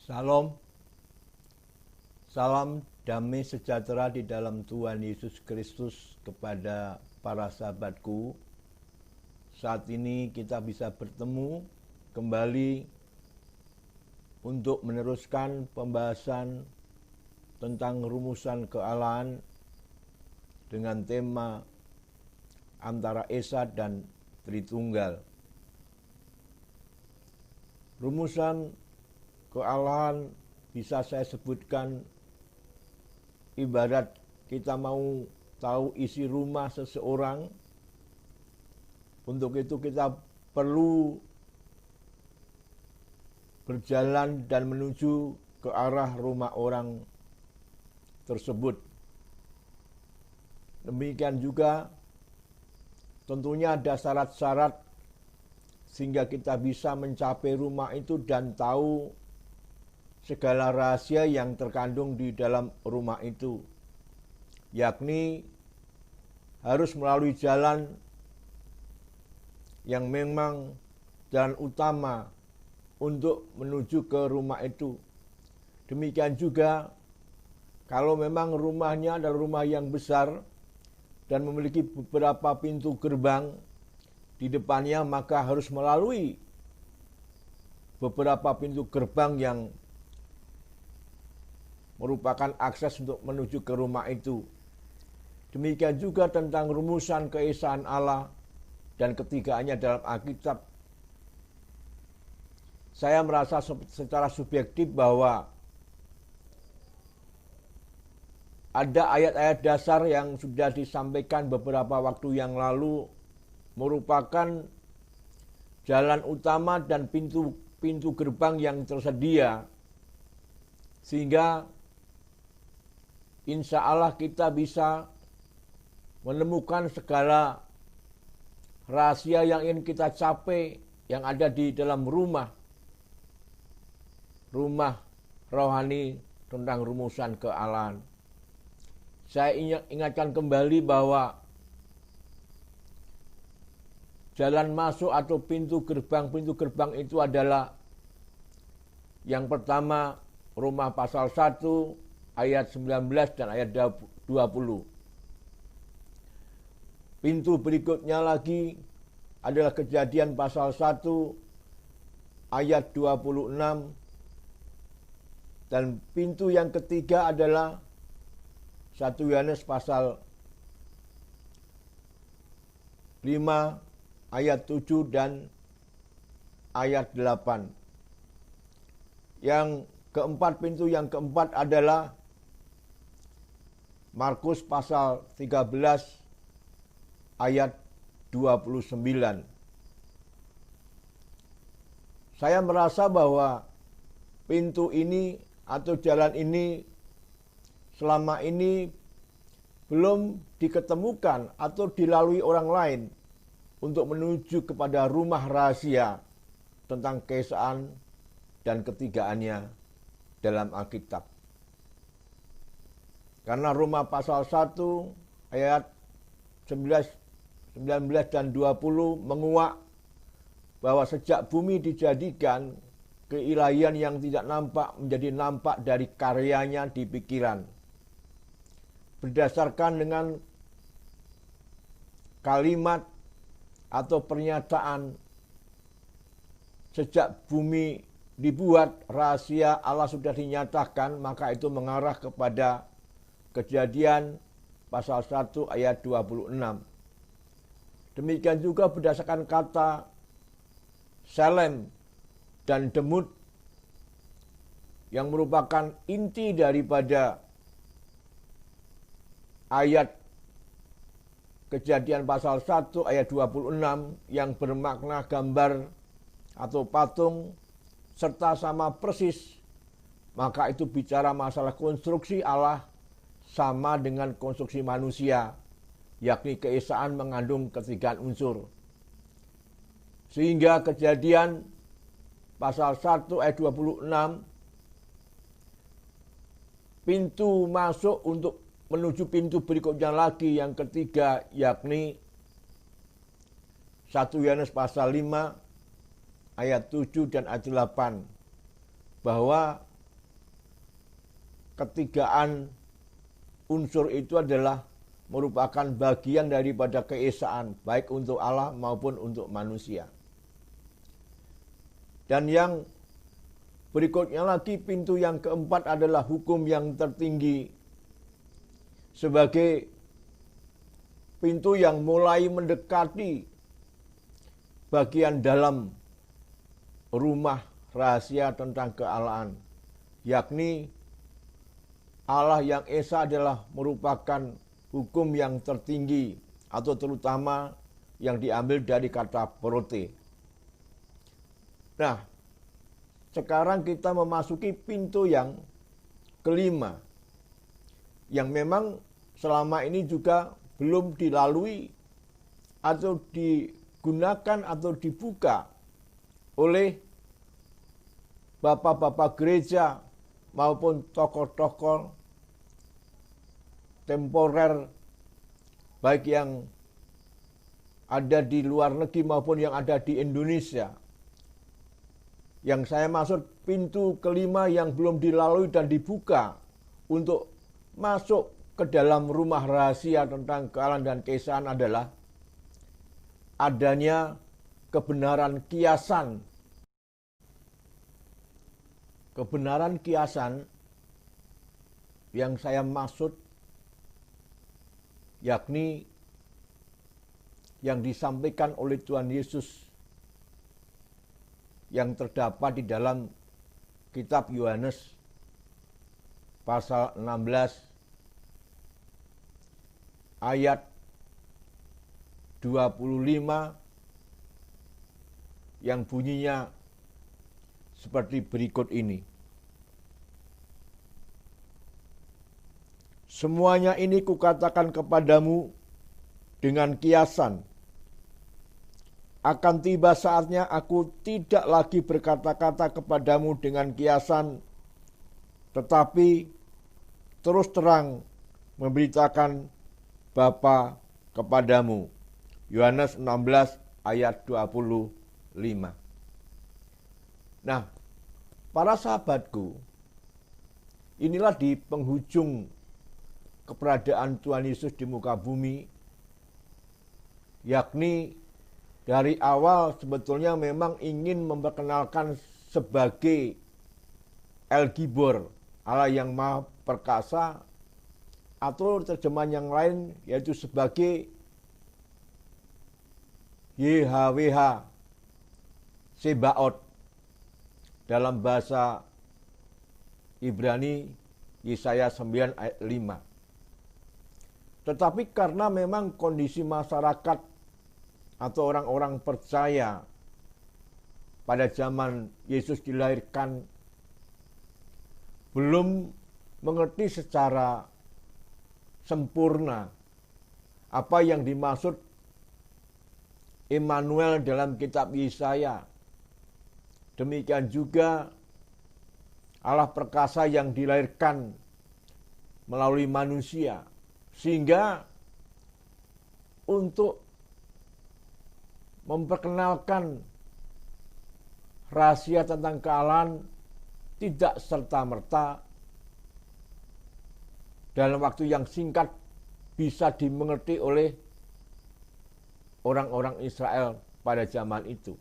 Salam, salam damai sejahtera di dalam Tuhan Yesus Kristus kepada para sahabatku. Saat ini kita bisa bertemu kembali untuk meneruskan pembahasan tentang rumusan kealahan dengan tema antara Esa dan Tritunggal. Rumusan kealahan bisa saya sebutkan ibarat kita mau tahu isi rumah seseorang. Untuk itu kita perlu berjalan dan menuju ke arah rumah orang tersebut. Demikian juga tentunya ada syarat-syarat sehingga kita bisa mencapai rumah itu dan tahu segala rahasia yang terkandung di dalam rumah itu, yakni harus melalui jalan yang memang jalan utama untuk menuju ke rumah itu. Demikian juga kalau memang rumahnya adalah rumah yang besar dan memiliki beberapa pintu gerbang di depannya, maka harus melalui beberapa pintu gerbang yang merupakan akses untuk menuju ke rumah itu. Demikian juga tentang rumusan keesaan Allah dan ketigaannya dalam Alkitab. Saya merasa secara subjektif bahwa ada ayat-ayat dasar yang sudah disampaikan beberapa waktu yang lalu merupakan jalan utama dan pintu gerbang yang tersedia, sehingga insya Allah kita bisa menemukan segala rahasia yang ingin kita capai yang ada di dalam rumah rohani tentang rumusan kealahan. Saya ingatkan kembali bahwa jalan masuk atau pintu gerbang itu adalah yang pertama Roma pasal 1 ayat 19 dan ayat 20. Pintu berikutnya lagi adalah Kejadian pasal 1 ayat 26. Dan pintu yang ketiga adalah 1 Yohanes pasal 5 ayat 7 dan ayat 8. Yang keempat, pintu yang keempat adalah Markus pasal 13 ayat 29. Saya merasa bahwa pintu ini atau jalan ini selama ini belum diketemukan atau dilalui orang lain untuk menuju kepada rumah rahasia tentang keesaan dan ketigaannya dalam Alkitab. Karena Roma pasal 1 ayat 19 dan 20 menguak bahwa sejak bumi dijadikan, keilahian yang tidak nampak menjadi nampak dari karyanya di pikiran. Berdasarkan dengan kalimat atau pernyataan, sejak bumi dibuat, rahasia Allah sudah dinyatakan, maka itu mengarah kepada Kejadian pasal 1 ayat 26. Demikian juga berdasarkan kata Selem dan Demut yang merupakan inti daripada ayat Kejadian pasal 1 ayat 26 yang bermakna gambar atau patung serta sama persis, maka itu bicara masalah konstruksi Allah sama dengan konstruksi manusia, yakni keesaan mengandung ketigaan unsur. Sehingga Kejadian pasal 1 ayat 26, pintu masuk untuk menuju pintu berikutnya lagi yang ketiga, yakni 1 Yohanes pasal 5 ayat 7 dan ayat 8, bahwa ketigaan unsur itu adalah merupakan bagian daripada keesaan, baik untuk Allah maupun untuk manusia. Dan yang berikutnya lagi, pintu yang keempat adalah hukum yang tertinggi, sebagai pintu yang mulai mendekati bagian dalam rumah rahasia tentang kealahan, yakni Allah yang Esa adalah merupakan hukum yang tertinggi, atau terutama yang diambil dari kata prote. Nah, sekarang kita memasuki pintu yang kelima, yang memang selama ini juga belum dilalui atau digunakan atau dibuka oleh bapak-bapak gereja maupun tokoh-tokoh temporer, baik yang ada di luar negeri maupun yang ada di Indonesia. Yang saya maksud pintu kelima yang belum dilalui dan dibuka untuk masuk ke dalam rumah rahasia tentang kealahan dan keesaan adalah adanya kebenaran kiasan. Kebenaran kiasan yang saya maksud yakni yang disampaikan oleh Tuhan Yesus yang terdapat di dalam kitab Yohanes pasal 16 ayat 25 yang bunyinya seperti berikut ini. Semuanya ini kukatakan kepadamu dengan kiasan. Akan tiba saatnya aku tidak lagi berkata-kata kepadamu dengan kiasan, tetapi terus terang memberitakan Bapa kepadamu. Yohanes 16 ayat 25. Nah, para sahabatku, inilah di penghujung keberadaan Tuhan Yesus di muka bumi, yakni dari awal sebetulnya memang ingin memperkenalkan sebagai El Gibor, Allah yang Maha Perkasa, atau terjemahan yang lain yaitu sebagai YHWH Sebaot dalam bahasa Ibrani Yesaya 9 ayat 5. Tetapi karena memang kondisi masyarakat atau orang-orang percaya pada zaman Yesus dilahirkan belum mengerti secara sempurna apa yang dimaksud Immanuel dalam kitab Yesaya. Demikian juga Allah perkasa yang dilahirkan melalui manusia. Sehingga untuk memperkenalkan rahasia tentang kealahan tidak serta-merta dalam waktu yang singkat bisa dimengerti oleh orang-orang Israel pada zaman itu.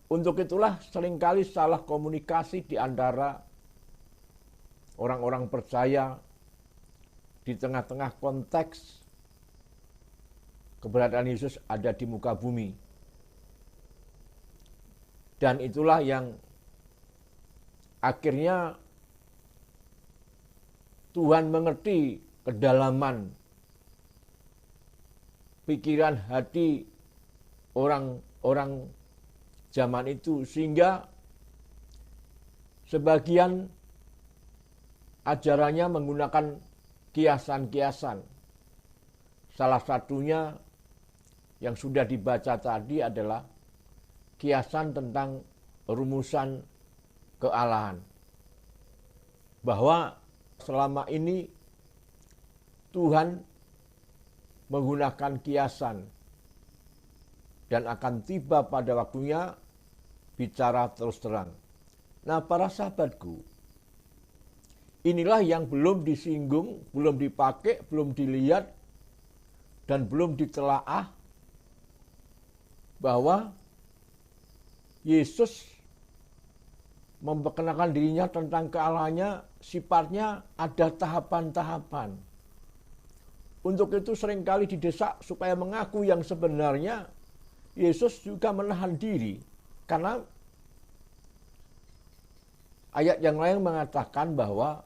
Untuk itulah seringkali salah komunikasi di antara orang-orang percaya di tengah-tengah konteks keberadaan Yesus ada di muka bumi. Dan itulah yang akhirnya Tuhan mengerti kedalaman pikiran hati orang-orang zaman itu, sehingga sebagian ajarannya menggunakan kiasan-kiasan. Salah satunya yang sudah dibaca tadi adalah kiasan tentang rumusan kealahan. Bahwa selama ini Tuhan menggunakan kiasan dan akan tiba pada waktunya bicara terus terang. Nah, para sahabatku, inilah yang belum disinggung, belum dipakai, belum dilihat, dan belum ditelaah bahwa Yesus memperkenalkan dirinya tentang kealahannya, sifatnya ada tahapan-tahapan. Untuk itu seringkali didesak supaya mengaku yang sebenarnya. Yesus juga menahan diri karena ayat yang lain mengatakan bahwa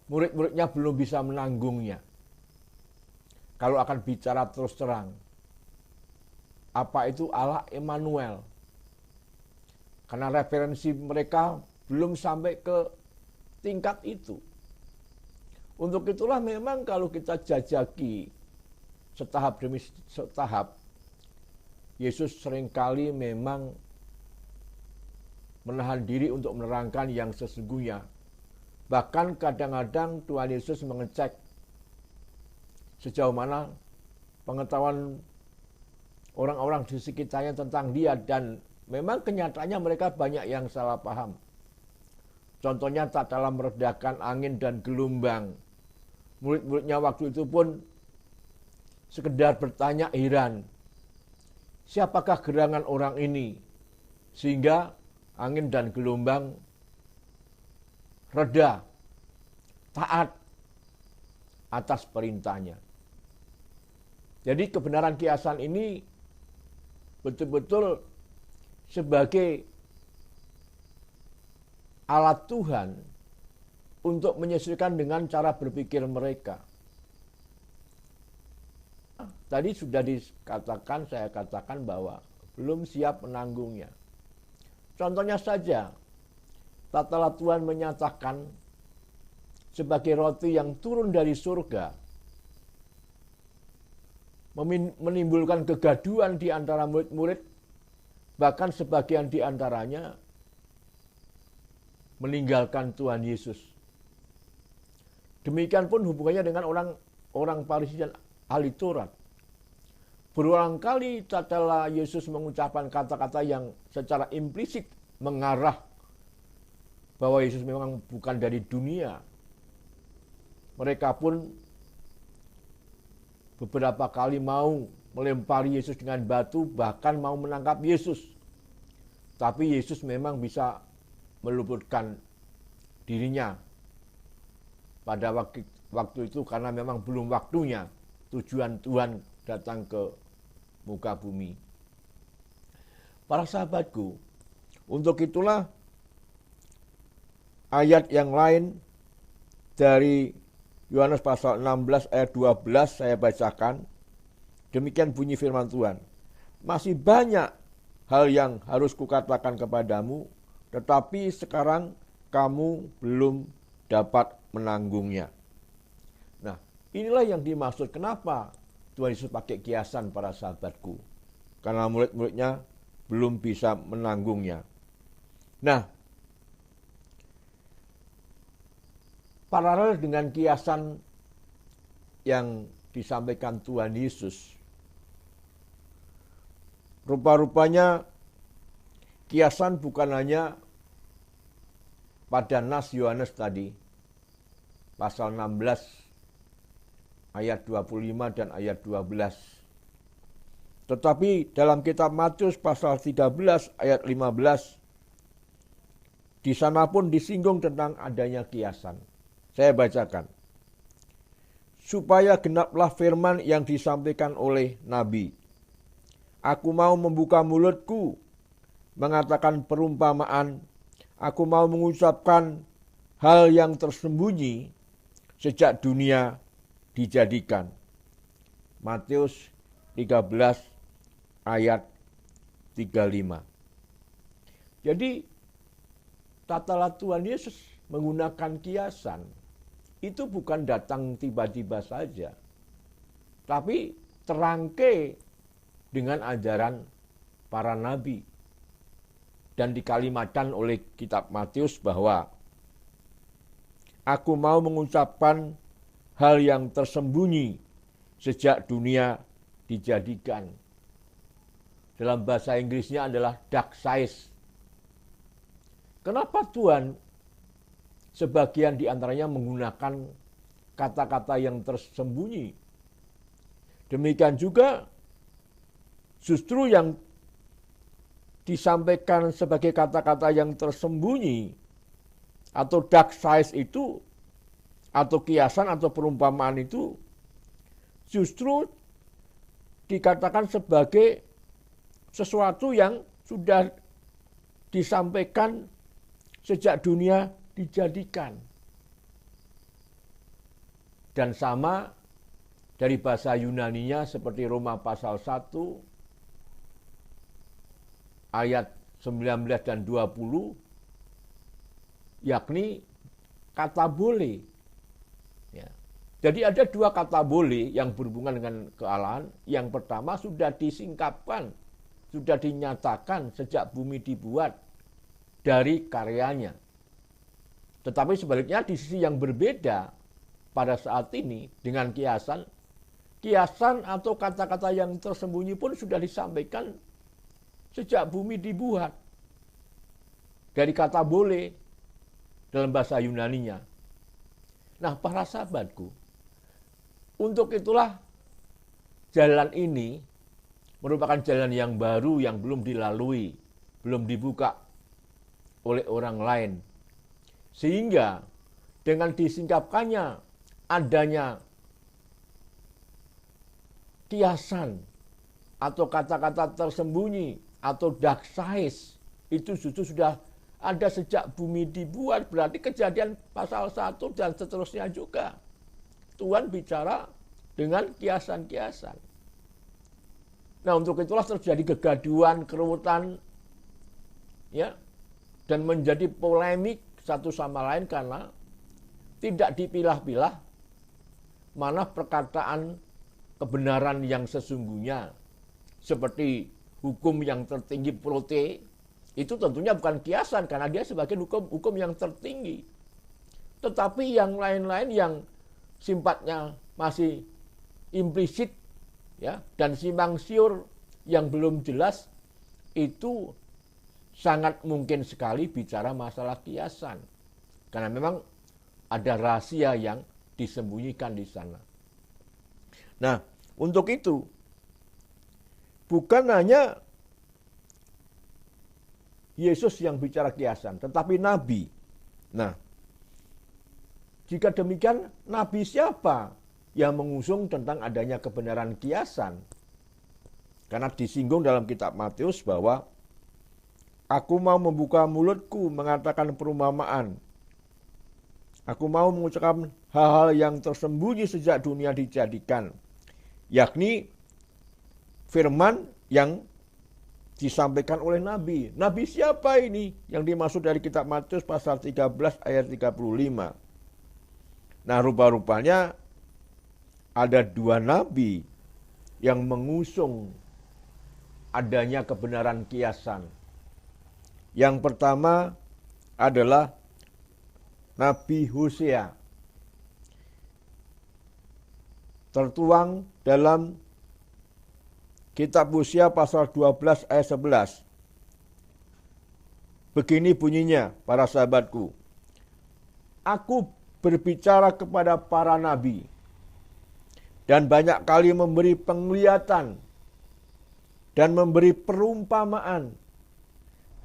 murid-muridnya belum bisa menanggungnya. Kalau akan bicara terus terang, apa itu Allah Immanuel? Karena referensi mereka belum sampai ke tingkat itu. Untuk itulah memang kalau kita jajaki setahap demi setahap, Yesus seringkali memang menahan diri untuk menerangkan yang sesungguhnya. Bahkan kadang-kadang Tuhan Yesus mengecek sejauh mana pengetahuan orang-orang di sekitarnya tentang dia, dan memang kenyataannya mereka banyak yang salah paham. Contohnya tak dalam meredakan angin dan gelombang. Murid-muridnya waktu itu pun sekedar bertanya heran, siapakah gerangan orang ini sehingga angin dan gelombang reda, taat atas perintahnya. Jadi kebenaran kiasan ini betul-betul sebagai alat Tuhan untuk menyesuaikan dengan cara berpikir mereka. Tadi sudah dikatakan, saya katakan bahwa belum siap menanggungnya. Contohnya saja, tatkala Tuhan menyatakan sebagai roti yang turun dari surga, menimbulkan kegaduhan di antara murid-murid, bahkan sebagian di antaranya meninggalkan Tuhan Yesus. Demikian pun hubungannya dengan orang Farisi dan ahli Taurat. Berulang kali tatkala Yesus mengucapkan kata-kata yang secara implisit mengarah bahwa Yesus memang bukan dari dunia, mereka pun beberapa kali mau melempari Yesus dengan batu, bahkan mau menangkap Yesus. Tapi Yesus memang bisa meluputkan dirinya pada waktu itu karena memang belum waktunya tujuan Tuhan datang ke muka bumi. Para sahabatku, untuk itulah ayat yang lain dari Yohanes pasal 16 ayat 12 saya bacakan. Demikian bunyi firman Tuhan. Masih banyak hal yang harus kukatakan kepadamu, tetapi sekarang kamu belum dapat menanggungnya. Nah, inilah yang dimaksud kenapa Tuhan Yesus pakai kiasan, para sahabatku. Karena murid-muridnya belum bisa menanggungnya. Nah, paralel dengan kiasan yang disampaikan Tuhan Yesus, rupa-rupanya kiasan bukan hanya pada nas Yohanes tadi, pasal 16 ayat 25 dan ayat 12. Tetapi dalam kitab Matius pasal 13 ayat 15, di sana pun disinggung tentang adanya kiasan. Saya bacakan. Supaya genaplah firman yang disampaikan oleh Nabi. Aku mau membuka mulutku, mengatakan perumpamaan. Aku mau mengucapkan hal yang tersembunyi sejak dunia dijadikan. Matius 13 ayat 35. Jadi tatkala Tuhan Yesus menggunakan kiasan, itu bukan datang tiba-tiba saja, tapi terangkai dengan ajaran para nabi. Dan dikalimatkan oleh kitab Matius bahwa aku mau mengucapkan hal yang tersembunyi sejak dunia dijadikan. Dalam bahasa Inggrisnya adalah dark size. Kenapa Tuhan sebagian di antaranya menggunakan kata-kata yang tersembunyi. Demikian juga justru yang disampaikan sebagai kata-kata yang tersembunyi atau dark side itu, atau kiasan atau perumpamaan itu justru dikatakan sebagai sesuatu yang sudah disampaikan sejak dunia dijadikan. Dan sama dari bahasa Yunaninya seperti Roma pasal 1 ayat 19 dan 20, yakni kata boleh. Ya. Jadi ada dua kata boleh yang berhubungan dengan kealahan. Yang pertama sudah disingkapkan, sudah dinyatakan sejak bumi dibuat dari karyanya. Tetapi sebaliknya di sisi yang berbeda pada saat ini dengan kiasan atau kata-kata yang tersembunyi pun sudah disampaikan sejak bumi dibuat. Dari kata boleh dalam bahasa Yunaninya. Nah, para sahabatku, untuk itulah jalan ini merupakan jalan yang baru yang belum dilalui, belum dibuka oleh orang lain. Sehingga dengan disingkapkannya adanya kiasan atau kata-kata tersembunyi atau dark side itu justru sudah ada sejak bumi dibuat, berarti Kejadian pasal 1 dan seterusnya juga. Tuhan bicara dengan kiasan-kiasan. Nah, untuk itulah terjadi kegaduhan, keruwetan, ya, dan menjadi polemik satu sama lain karena tidak dipilah-pilah mana perkataan kebenaran yang sesungguhnya, seperti hukum yang tertinggi prote, itu tentunya bukan kiasan karena dia sebagai hukum yang tertinggi. Tetapi yang lain-lain yang sifatnya masih implisit, ya, dan simpang siur yang belum jelas, itu sangat mungkin sekali bicara masalah kiasan. Karena memang ada rahasia yang disembunyikan di sana. Nah, untuk itu bukan hanya Yesus yang bicara kiasan, tetapi Nabi. Nah, jika demikian, Nabi siapa yang mengusung tentang adanya kebenaran kiasan? Karena disinggung dalam kitab Matius bahwa aku mau membuka mulutku mengatakan perumpamaan. Aku mau mengucapkan hal-hal yang tersembunyi sejak dunia dijadikan. Yakni firman yang disampaikan oleh Nabi. Nabi siapa ini? Yang dimaksud dari kitab Matius pasal 13 ayat 35. Nah, rupa-rupanya ada dua nabi yang mengusung adanya kebenaran kiasan. Yang pertama adalah Nabi Hosea. Tertuang dalam kitab Hosea pasal 12 ayat 11. Begini bunyinya, para sahabatku. Aku berbicara kepada para nabi dan banyak kali memberi penglihatan dan memberi perumpamaan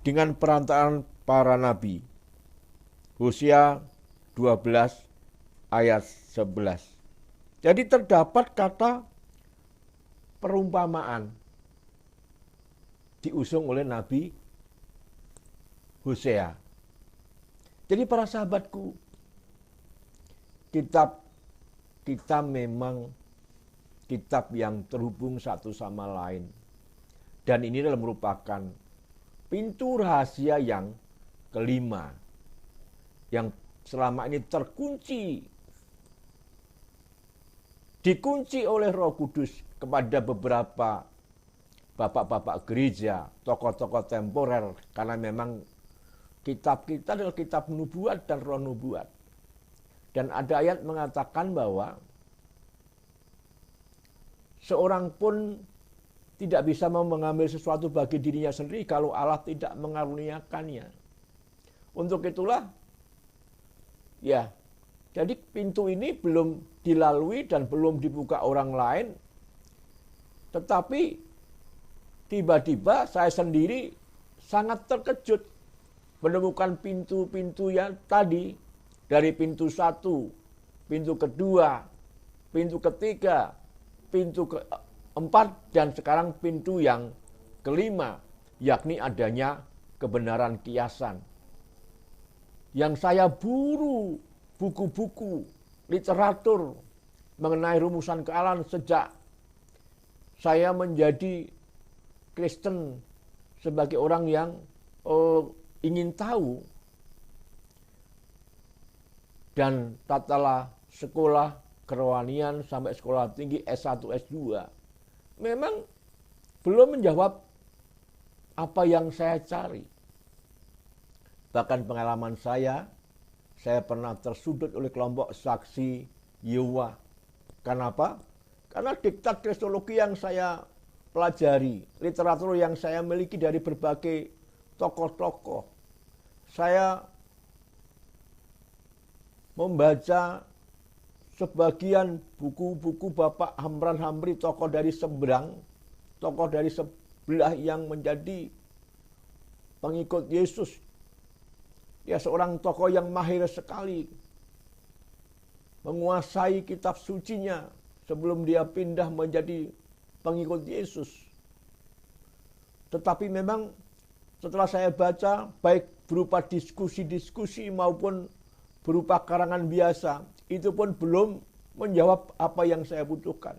dengan perantaraan para nabi. Hosea 12 ayat 11. Jadi terdapat kata perumpamaan diusung oleh Nabi Hosea. Jadi para sahabatku, kitab kita memang kitab yang terhubung satu sama lain. Dan ini adalah merupakan pintu rahasia yang kelima, yang selama ini dikunci oleh Roh Kudus kepada beberapa bapak-bapak gereja, tokoh-tokoh temporer, karena memang kitab kita adalah kitab nubuat dan roh nubuat. Dan ada ayat mengatakan bahwa seorang pun tidak bisa mau mengambil sesuatu bagi dirinya sendiri kalau Allah tidak mengaruniakannya. Untuk itulah Ya, jadi pintu ini belum dilalui dan belum dibuka orang lain, tetapi tiba-tiba saya sendiri sangat terkejut menemukan pintu-pintu yang tadi, dari pintu 1, pintu kedua, pintu ketiga, pintu keempat, dan sekarang pintu yang kelima, yakni adanya kebenaran kiasan. Yang saya buru buku-buku, literatur mengenai rumusan kealahan sejak saya menjadi Kristen sebagai orang yang ingin tahu, dan tatkala sekolah kerohanian sampai sekolah tinggi S1, S2 memang belum menjawab apa yang saya cari. Bahkan pengalaman saya pernah tersudut oleh kelompok saksi Yehova. Kenapa? Karena diktat kristologi yang saya pelajari, literatur yang saya miliki dari berbagai tokoh-tokoh. Saya membaca sebagian buku-buku Bapak Hamran Hamri, tokoh dari seberang, tokoh dari sebelah yang menjadi pengikut Yesus. Dia seorang tokoh yang mahir sekali, menguasai kitab sucinya sebelum dia pindah menjadi pengikut Yesus. Tetapi memang setelah saya baca, baik berupa diskusi-diskusi maupun berupa karangan biasa, itu pun belum menjawab apa yang saya butuhkan.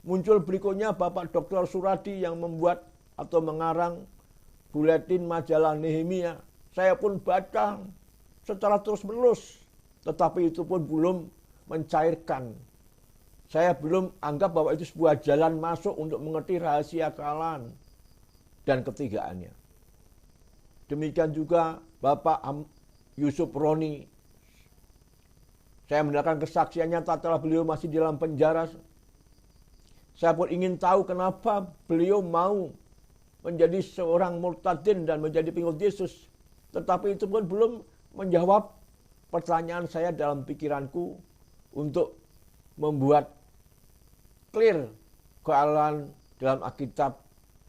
Muncul berikutnya Bapak Dr. Suradi yang membuat atau mengarang buletin majalah Nehemia. Saya pun baca secara terus-menerus, tetapi itu pun belum mencairkan. Saya belum anggap bahwa itu sebuah jalan masuk untuk mengerti rahasia kealahan dan ketigaannya. Demikian juga Bapak Yusuf Roni. Saya mendengarkan kesaksiannya tatkala beliau masih di dalam penjara. Saya pun ingin tahu kenapa beliau mau menjadi seorang murtadin dan menjadi pengikut Yesus. Tetapi itu pun belum menjawab pertanyaan saya dalam pikiranku untuk membuat clear kealahan dalam Alkitab,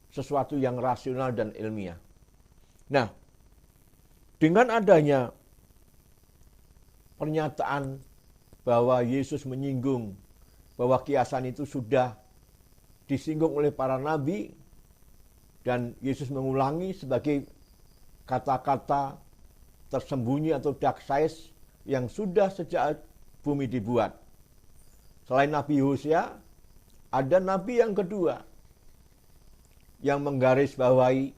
sesuatu yang rasional dan ilmiah. Nah, dengan adanya pernyataan bahwa Yesus menyinggung bahwa kiasan itu sudah disinggung oleh para nabi, dan Yesus mengulangi sebagai kata-kata tersembunyi atau dark size yang sudah sejak bumi dibuat. Selain Nabi Hosea, ada nabi yang kedua yang menggarisbawahi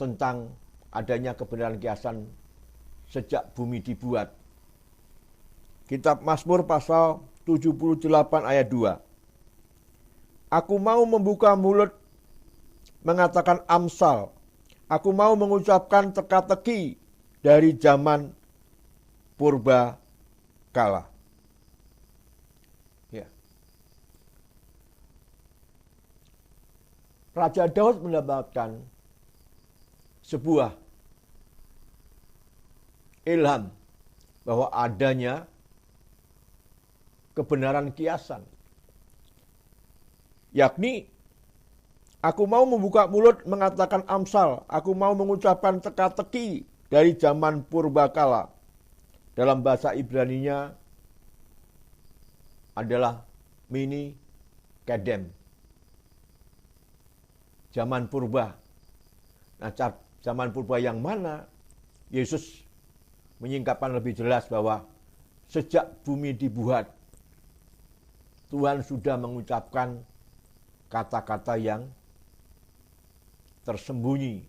tentang adanya kebenaran kiasan sejak bumi dibuat. Kitab Mazmur pasal 78 ayat 2. Aku mau membuka mulut mengatakan amsal. Aku mau mengucapkan teka-teki dari zaman purba kala. Ya. Raja Daud mendapatkan sebuah ilham bahwa adanya kebenaran kiasan, yakni aku mau membuka mulut mengatakan amsal, aku mau mengucapkan teka-teki dari zaman purbakala. Dalam bahasa Ibraninya adalah mini kedem, zaman purba. Nah, zaman purba yang mana? Yesus menyingkapkan lebih jelas bahwa sejak bumi dibuat, Tuhan sudah mengucapkan kata-kata yang tersembunyi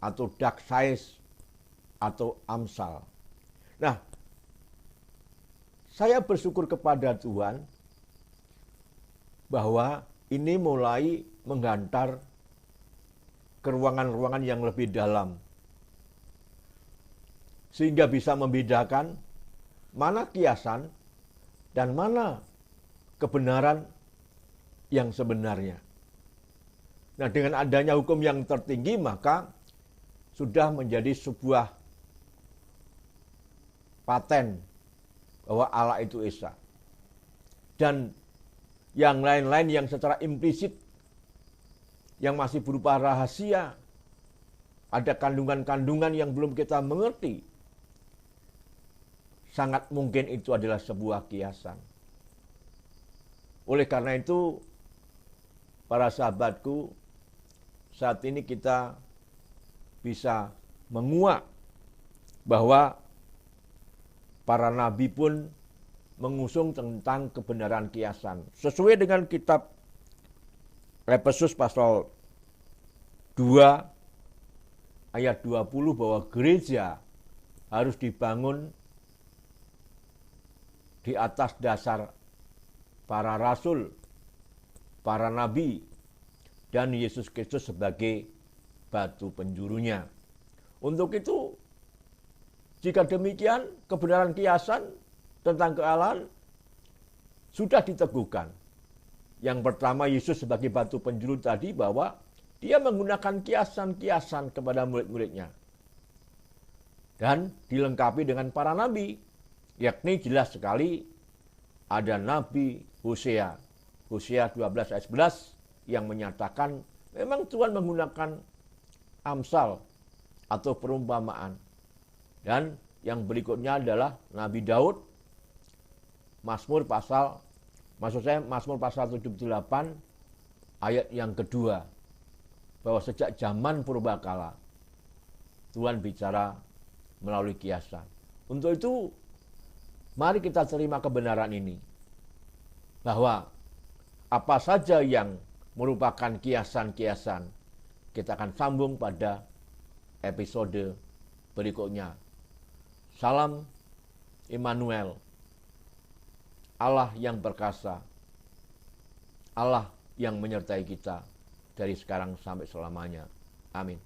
atau dark size atau amsal. Nah, saya bersyukur kepada Tuhan bahwa ini mulai menghantar ke ruangan-ruangan yang lebih dalam, sehingga bisa membedakan mana kiasan dan mana kebenaran yang sebenarnya. Nah, dengan adanya hukum yang tertinggi, maka sudah menjadi sebuah paten bahwa Allah itu Esa. Dan yang lain-lain yang secara implisit, yang masih berupa rahasia, ada kandungan-kandungan yang belum kita mengerti, sangat mungkin itu adalah sebuah kiasan. Oleh karena itu, para sahabatku, saat ini kita bisa menguak bahwa para nabi pun mengusung tentang kebenaran kiasan. Sesuai dengan kitab Efesus pasal 2 ayat 20 bahwa gereja harus dibangun di atas dasar para rasul, para nabi, dan Yesus Kristus sebagai batu penjurunya. Untuk itu, jika demikian, kebenaran kiasan tentang kealahan sudah diteguhkan. Yang pertama, Yesus sebagai batu penjuru tadi, bahwa dia menggunakan kiasan-kiasan kepada murid-muridnya. Dan dilengkapi dengan para nabi, yakni jelas sekali ada Nabi Hosea. Hosea 12 ayat 11 yang menyatakan memang Tuhan menggunakan amsal atau perumpamaan. Dan yang berikutnya adalah Nabi Daud, Mazmur pasal 78 ayat yang kedua, bahwa sejak zaman purbakala Tuhan bicara melalui kiasan. Untuk itu, mari kita terima kebenaran ini, bahwa apa saja yang merupakan kiasan-kiasan, kita akan sambung pada episode berikutnya. Salam Immanuel, Allah yang perkasa, Allah yang menyertai kita dari sekarang sampai selamanya. Amin.